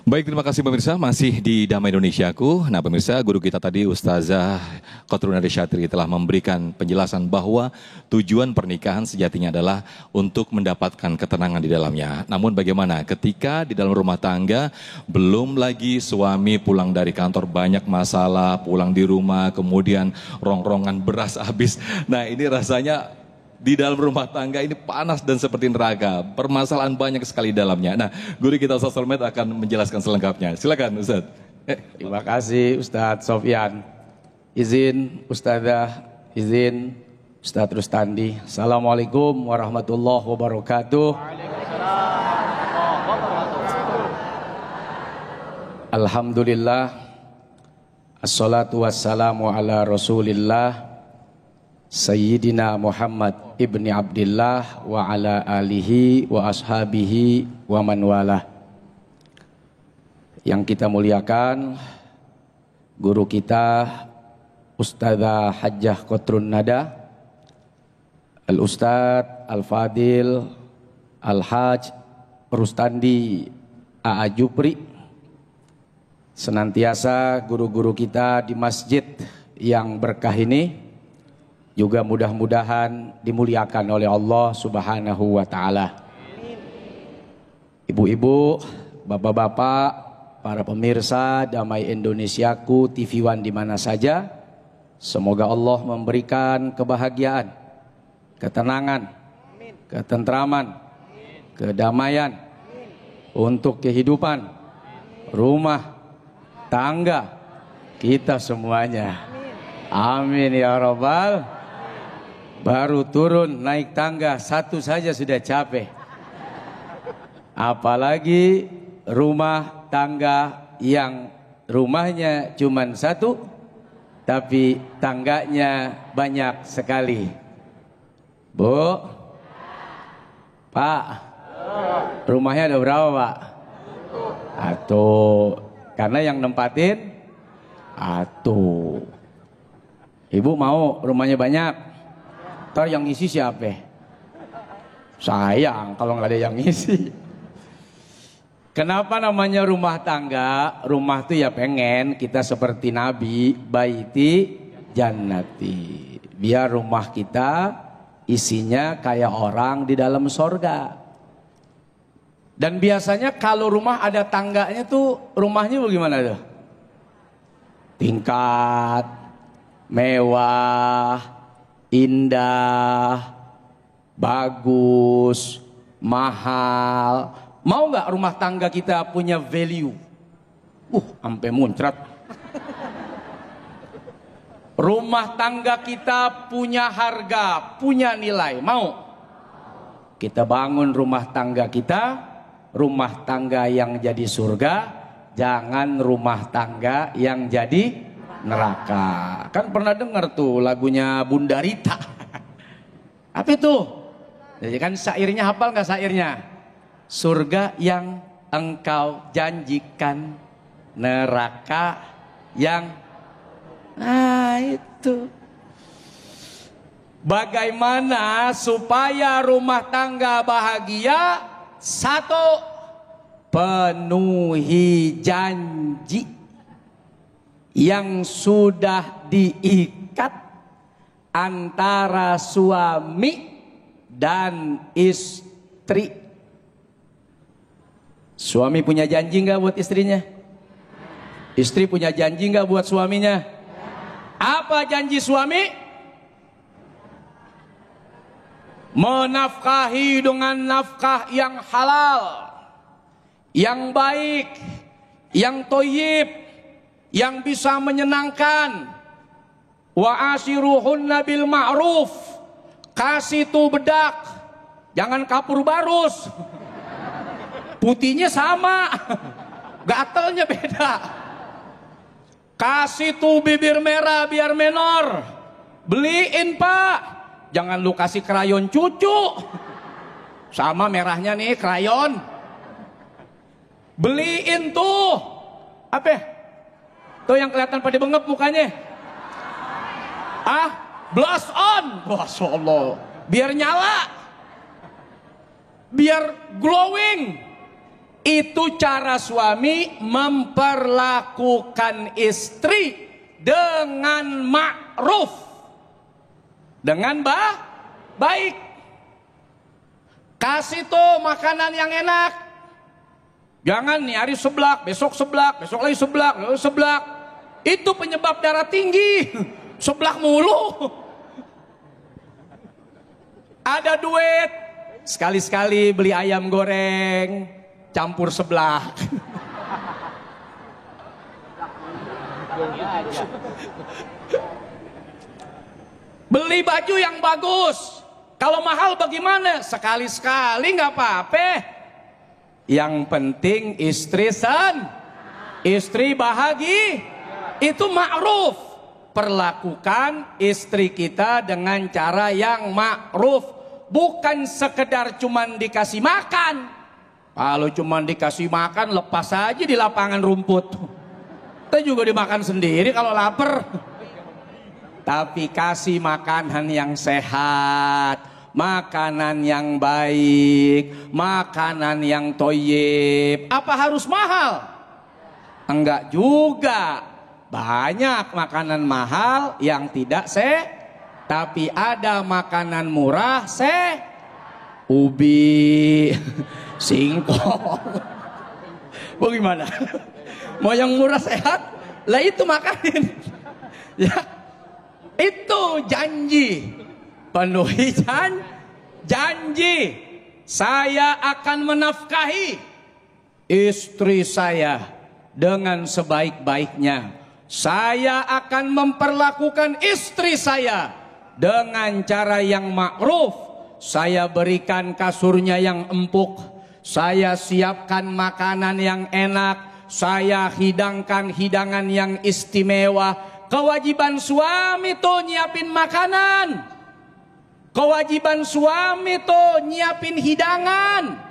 Baik, terima kasih pemirsa, masih di Damai Indonesiaku. Nah pemirsa, guru kita tadi Ustazah Qatrun Syatri telah memberikan penjelasan bahwa tujuan pernikahan sejatinya adalah untuk mendapatkan ketenangan di dalamnya. Namun bagaimana ketika di dalam rumah tangga, belum lagi suami pulang dari kantor banyak masalah, pulang di rumah, kemudian rongrongan beras habis. Nah ini rasanya di dalam rumah tangga ini panas dan seperti neraka. Permasalahan banyak sekali di dalamnya. Nah, guru kita Ustaz Solmed akan menjelaskan selengkapnya. Silakan Ustaz. Terima kasih Ustadz Sofyan. Izin Ustadz Rustandi. Assalamualaikum warahmatullahi wabarakatuh. Alhamdulillah. Assalatu wassalamu ala Rasulillah Sayyidina Muhammad ibni Abdillah wa ala alihi wa ashabihi wa man walah. Yang kita muliakan guru kita Ustazah Hajjah Qatrun Nada, Al-Ustadz Al-Fadil Al-Hajj Rustandi A.A. Jupri, senantiasa guru-guru kita di masjid yang berkah ini juga mudah-mudahan dimuliakan oleh Allah Subhanahu wa Ta'ala. Ibu-ibu, bapak-bapak, para pemirsa Damai Indonesiaku TV One di mana saja, semoga Allah memberikan kebahagiaan, ketenangan, ketentraman, kedamaian untuk kehidupan rumah tangga kita semuanya. Amin ya Rabbal. Baru turun naik tangga satu saja sudah capek. Apalagi rumah tangga yang rumahnya cuma satu, tapi tangganya banyak sekali. Bu, Pak, rumahnya ada berapa Pak? Satu. Karena yang nempatin satu. Ibu mau rumahnya banyak? Ntar yang ngisi siapa? Sayang kalau nggak ada yang ngisi. Kenapa namanya rumah tangga? Rumah tuh ya pengen kita seperti Nabi, baiti jannati. Biar rumah kita isinya kayak orang di dalam sorga. Dan biasanya kalau rumah ada tangganya tuh rumahnya bagaimana tuh? Tingkat, mewah, indah, bagus, mahal. Mau nggak rumah tangga kita punya value? Sampai muncrat. Rumah tangga kita punya harga, punya nilai. Mau? Kita bangun rumah tangga kita, rumah tangga yang jadi surga, jangan rumah tangga yang jadi neraka. Kan pernah dengar tuh lagunya Bunda Rita. Apa itu? Jadi kan syairnya, hafal nggak syairnya? Surga yang engkau janjikan, neraka yang... Nah itu. Bagaimana supaya rumah tangga bahagia? Satu, penuhi janji yang sudah diikat antara suami dan istri. Suami punya janji nggak buat istrinya? Istri punya janji nggak buat suaminya? Apa janji suami? Menafkahi dengan nafkah yang halal, yang baik, yang thayyib, yang bisa menyenangkan. Wa ashiruhunna bil ma'ruf. Kasih tuh bedak, jangan kapur barus. Putihnya sama, gatelnya beda. Kasih tuh bibir merah biar menor. Beliin Pak, jangan lu kasih krayon cucu. Sama merahnya nih krayon. Beliin tuh apa? Tuh yang kelihatan pada bengep mukanya. Blush on. Masya Allah. Biar nyala. Biar glowing. Itu cara suami memperlakukan istri dengan ma'ruf, dengan baik. Kasih tuh makanan yang enak. Jangan nih hari seblak, besok lagi seblak. Itu penyebab darah tinggi. Seblak mulu. Ada duit, sekali-sekali beli ayam goreng campur seblak. Beli baju yang bagus. Kalau mahal bagaimana? Sekali-sekali nggak apa-apa. Yang penting istri bahagia. Itu ma'ruf. Perlakukan istri kita dengan cara yang ma'ruf. Bukan sekedar cuman dikasih makan. Kalau cuman dikasih makan, lepas aja di lapangan rumput. Kita juga dimakan sendiri kalau lapar. Tapi kasih makanan yang sehat, makanan yang baik, makanan yang toyib. Apa harus mahal? Enggak juga. Banyak makanan mahal yang tidak tapi ada makanan murah ubi, singkong. Bagaimana? Mau yang murah sehat? Lah itu makanin. Ya. Itu janji. Penuhi janji. Saya akan menafkahi istri saya dengan sebaik-baiknya. Saya akan memperlakukan istri saya dengan cara yang ma'ruf. Saya berikan kasurnya yang empuk. Saya siapkan makanan yang enak. Saya hidangkan hidangan yang istimewa. Kewajiban suami tuh nyiapin makanan. Kewajiban suami tuh nyiapin hidangan.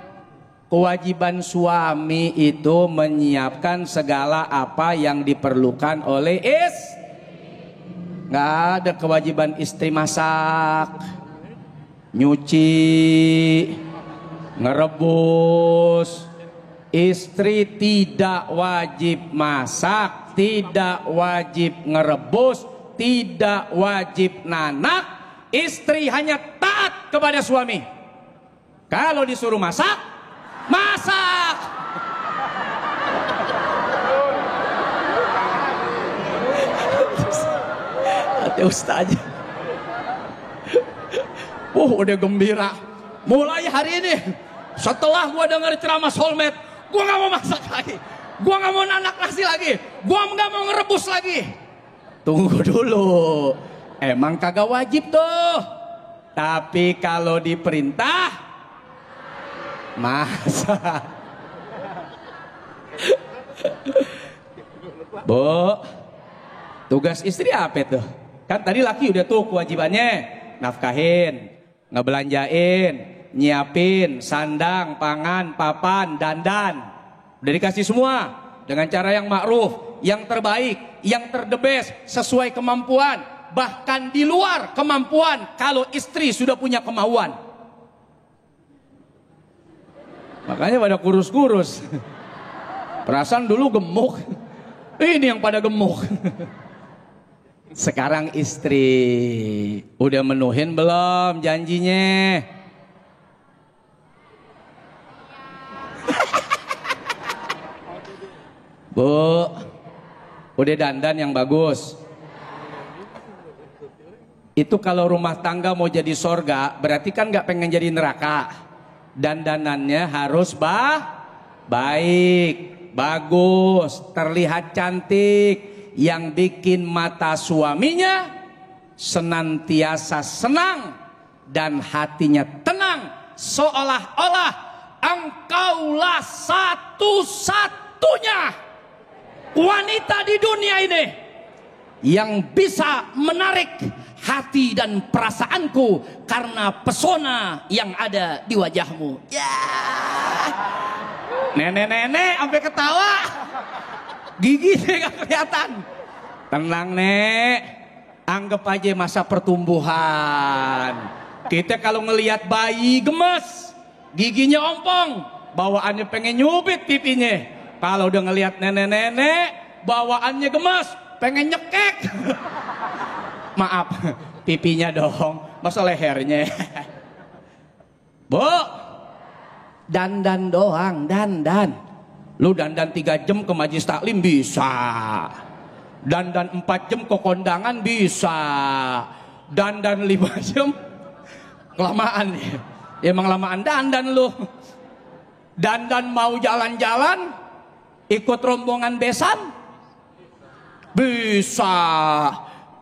Kewajiban suami itu menyiapkan segala apa yang diperlukan oleh Nggak ada kewajiban istri masak, nyuci, ngerebus. Istri tidak wajib masak, tidak wajib ngerebus, tidak wajib nanak. Istri hanya taat kepada suami. Kalau disuruh masak, masak. Hati Ustaz. Udah gembira. Mulai hari ini, setelah gua dengar ceramah soulmate, gua nggak mau masak lagi, gua nggak mau nanak nasi lagi, gua nggak mau ngerebus lagi. Tunggu dulu, emang kagak wajib tuh. Tapi kalau diperintah, masak. Bu, tugas istri apa tuh? Kan tadi laki udah tuh kewajibannya nafkahin, ngebelanjain, nyiapin sandang, pangan, papan, dandan. Udah dikasih semua dengan cara yang ma'ruf, yang terbaik, yang terdebes, sesuai kemampuan. Bahkan di luar kemampuan kalau istri sudah punya kemauan. Makanya pada kurus-kurus. Perasaan dulu gemuk. Ini yang pada gemuk. Sekarang istri udah menuhin belum janjinya? Bu, udah dandan yang bagus. Itu kalau rumah tangga mau jadi sorga, berarti kan gak pengen jadi neraka. Dandanannya harus baik, bagus, terlihat cantik. Yang bikin mata suaminya senantiasa senang dan hatinya tenang, seolah-olah engkaulah satu-satunya wanita di dunia ini yang bisa menarik hati dan perasaanku karena pesona yang ada di wajahmu. Ya, nenek-nenek sampai ketawa. Giginya gak kelihatan. Tenang nek, anggap aja masa pertumbuhan. Kita kalau ngelihat bayi gemes, giginya ompong, bawaannya pengen nyubit pipinya. Kalau udah ngelihat nenek-nenek, bawaannya gemes, pengen nyekek. Maaf, pipinya dong, masa lehernya. Bu, dandan doang, dandan. Lu dandan 3 jam ke majlis taklim bisa. Dandan 4 jam ke kondangan bisa. Dandan 5 jam kelamaan ya. Emang lamaan dandan lu. Dandan mau jalan-jalan ikut rombongan besan bisa.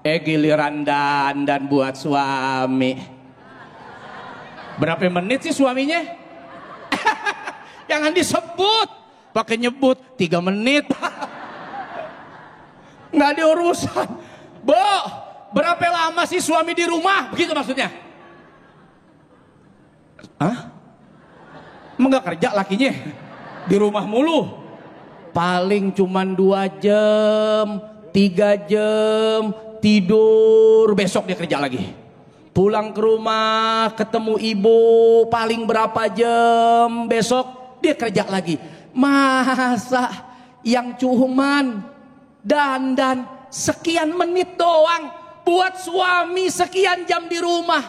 Giliran dandan buat suami. Berapa menit sih suaminya? Jangan disebut. Pakai nyebut 3 menit. Nggak ada urusan. Bu, berapa lama sih suami di rumah? Begitu maksudnya. Hah? Emang nggak kerja lakinya? Di rumah mulu. Paling cuman 2 jam, 3 jam, tidur, besok dia kerja lagi. Pulang ke rumah, ketemu ibu, paling berapa jam, besok dia kerja lagi. Masa yang cuman dandan sekian menit doang buat suami sekian jam di rumah.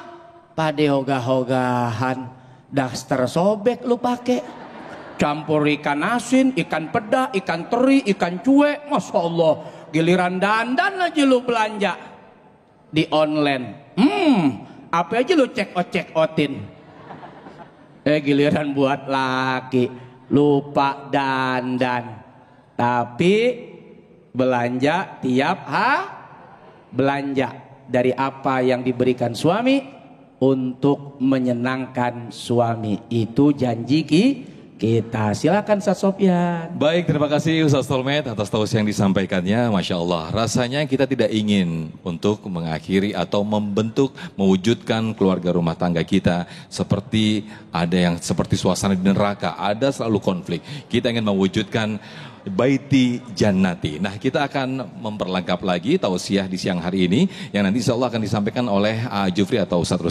Pade ogah-ogahan, daster sobek lu pakai. Campur ikan asin, ikan peda, ikan teri, ikan cuek. Masya Allah, giliran dandan aja lu belanja di online. Apa aja lu cek-otin. Giliran buat laki, lupa dandan. Tapi belanja tiap belanja dari apa yang diberikan suami untuk menyenangkan suami. Itu janji kita. Silakan Ustaz Sofyan. Baik, terima kasih Ustaz Tolmet atas tausiah yang disampaikannya. Masya Allah, rasanya kita tidak ingin untuk mengakhiri atau membentuk, mewujudkan keluarga rumah tangga kita seperti ada yang seperti suasana di neraka, ada selalu konflik. Kita ingin mewujudkan Baiti Jannati. Nah, kita akan memperlengkap lagi tausiah di siang hari ini yang nanti insya Allah akan disampaikan oleh Jufri atau Ustaz Rustam.